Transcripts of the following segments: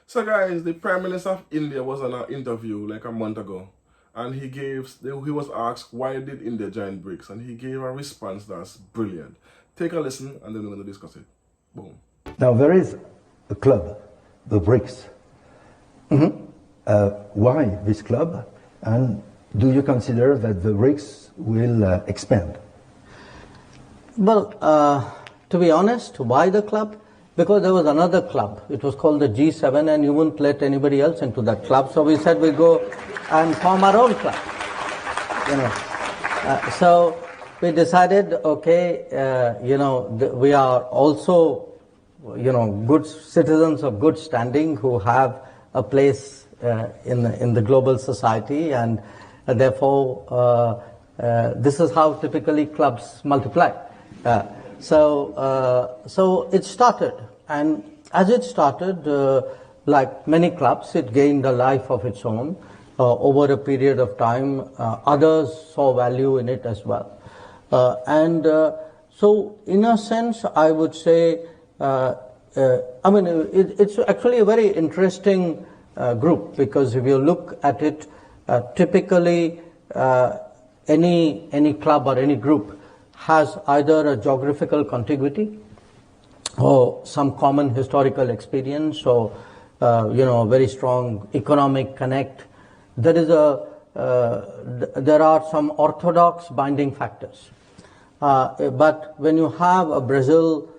So guys, the Prime Minister of India was on an interview like a month ago, and he was asked why did India join BRICS, and he gave a response that's brilliant. Take a listen, and then we're going to discuss it. Boom. Now there is a club, the BRICS. Why this club, and do you consider that the BRICS will expand? Well, to be honest, why the club? Because there was another club. It was called the G7, and you wouldn't let anybody else into that club. So we said we go and form our own club. So we decided, okay, we are also, good citizens of good standing who have a place in the global society, and therefore this is how typically clubs multiply. So it started, and as it started, like many clubs, it gained a life of its own over a period of time. Others saw value in it as well, so in a sense, I would say, it's actually a very interesting group, because if you look at it, typically any club or any group has either a geographical contiguity or some common historical experience, or very strong economic connect. There are some orthodox binding factors, but when you have a Brazil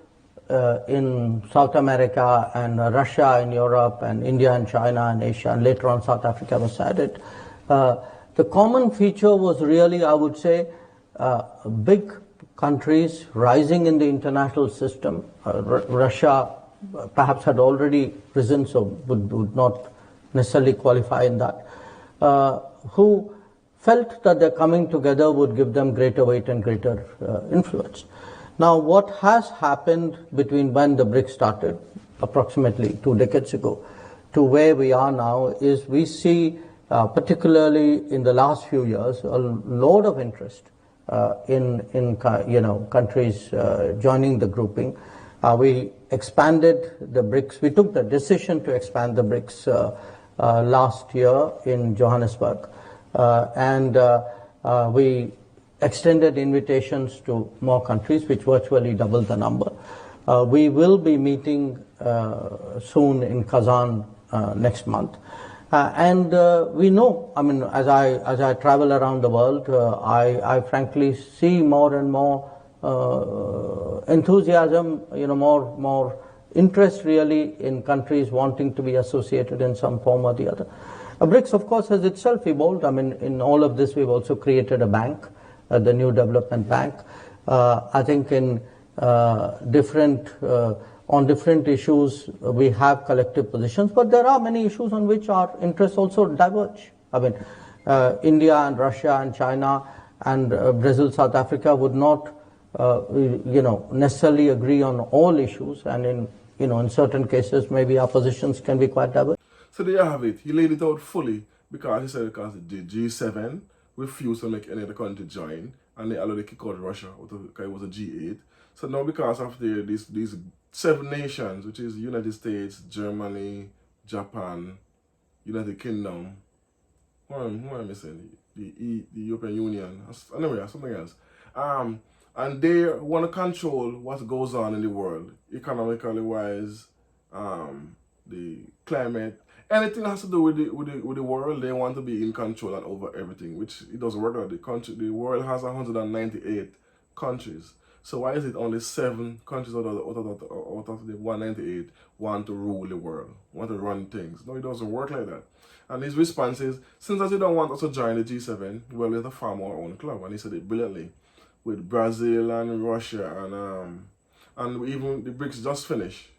in South America, and Russia in Europe, and India and China and Asia, and later on South Africa was added, the common feature was really, I would say, big countries rising in the international system. Russia perhaps had already risen, so would not necessarily qualify in that, who felt that their coming together would give them greater weight and greater influence. Now, what has happened between when the BRICS started, approximately 2 decades ago, to where we are now, is we see, particularly in the last few years, a lot of interest in countries joining the grouping. We expanded the BRICS. We took the decision to expand the BRICS last year in Johannesburg, and we extended invitations to more countries, which virtually doubled the number. We will be meeting soon in Kazan next month. And we know, as I travel around the world, I frankly see more and more enthusiasm, more interest really in countries wanting to be associated in some form or the other. BRICS, of course, has itself evolved. In all of this, we've also created a bank, the New Development Bank. I think in on different issues, we have collective positions, but there are many issues on which our interests also diverge. India and Russia and China and Brazil, South Africa would not, necessarily agree on all issues, and in certain cases, maybe our positions can be quite diverse. So there you have it. He laid it out fully, because he said because the G7 refused to make any other country join, and they already kicked out Russia because it was a G8. So now, because of these 7 nations, which is United States, Germany, Japan, United Kingdom, who am I missing? The European Union, anyway, something else. And they want to control what goes on in the world, economically wise, the climate, anything that has to do with the world. They want to be in control and over everything, which it doesn't work out. The world has 198 countries. So why is it only 7 countries out of the 198 want to rule the world, want to run things? No, it doesn't work like that. And his response is, since as you don't want us to join the G7, well, we have to form our own club. And he said it brilliantly, with Brazil and Russia, and even the BRICS just finished,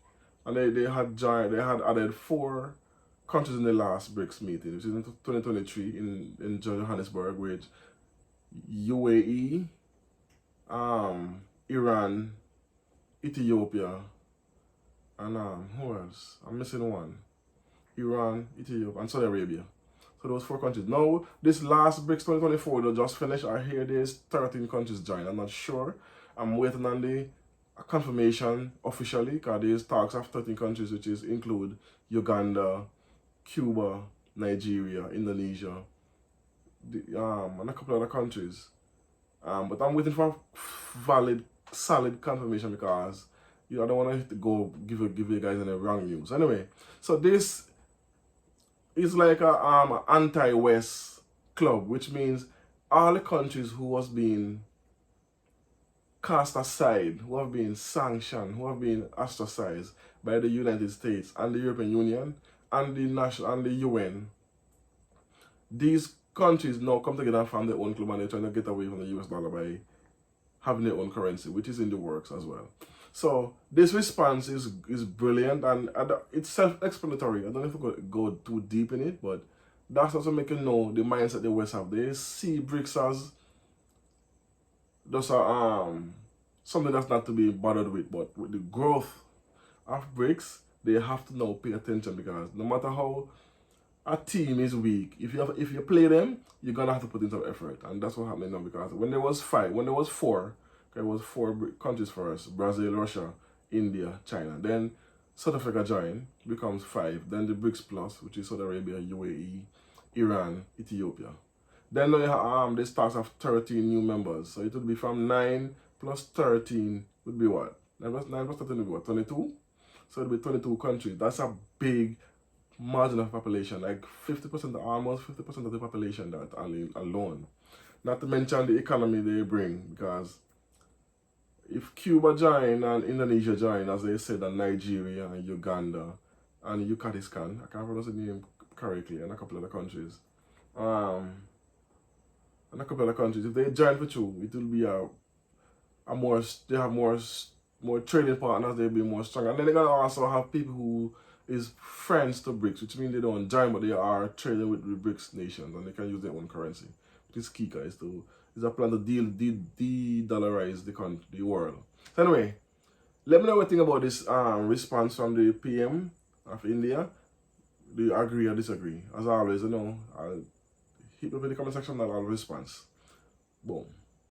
and they had added 4 countries in the last BRICS meeting, which is in 2023 in Johannesburg, with UAE, Iran, Ethiopia, and who else? I'm missing one. Iran, Ethiopia, and Saudi Arabia. So those 4 countries. Now, this last BRICS 2024 that just finished, I hear there's 13 countries joined. I'm not sure. I'm waiting on the a confirmation officially, because there's talks of 13 countries, which is include Uganda, Cuba, Nigeria, Indonesia, and a couple other countries. But I'm waiting for valid, solid confirmation, because I don't want to go give you guys any wrong news. Anyway, so this is like a anti-West club, which means all the countries who was being cast aside, who have been sanctioned, who have been ostracized by the United States and the European Union and the UN, these countries now come together and form their own club, and they're trying to get away from the US dollar by having their own currency, which is in the works as well. So this response is brilliant, and it's self-explanatory. I don't know if we go too deep in it, but that's also making you know the mindset the West have. They see BRICS as just something that's not to be bothered with, but with the growth of BRICS, they have to now pay attention, because no matter how a team is weak, if you play them, you're gonna have to put in some effort, and that's what happening now. Because when there was four, there was four countries first: Brazil, Russia, India, China. Then South Africa joined, becomes 5. Then the BRICS Plus, which is Saudi Arabia, UAE, Iran, Ethiopia. Then you have this starts of 13 new members, so it would be from 9 plus 13 would be what? 9 plus 13 would be what? 22. So it would be 22 countries. That's a big margin of population, like 50%, almost 50% of the population that alone. Not to mention the economy they bring, because if Cuba join and Indonesia join, as they said, and Nigeria and Uganda and Yucatan, I can't pronounce the name correctly, and a couple other countries, if they join for two, it will be they have more trading partners, they'll be more strong. And then they're gonna also have people who is friends to BRICS, which means they don't join, but they are trading with the BRICS nations, and they can use their own currency. This key, guys, is a plan to de-dollarize the world. So anyway, let me know what you think about this response from the PM of India. Do you agree or disagree? As always, I'll hit me up in the comment section and I'll response. Boom.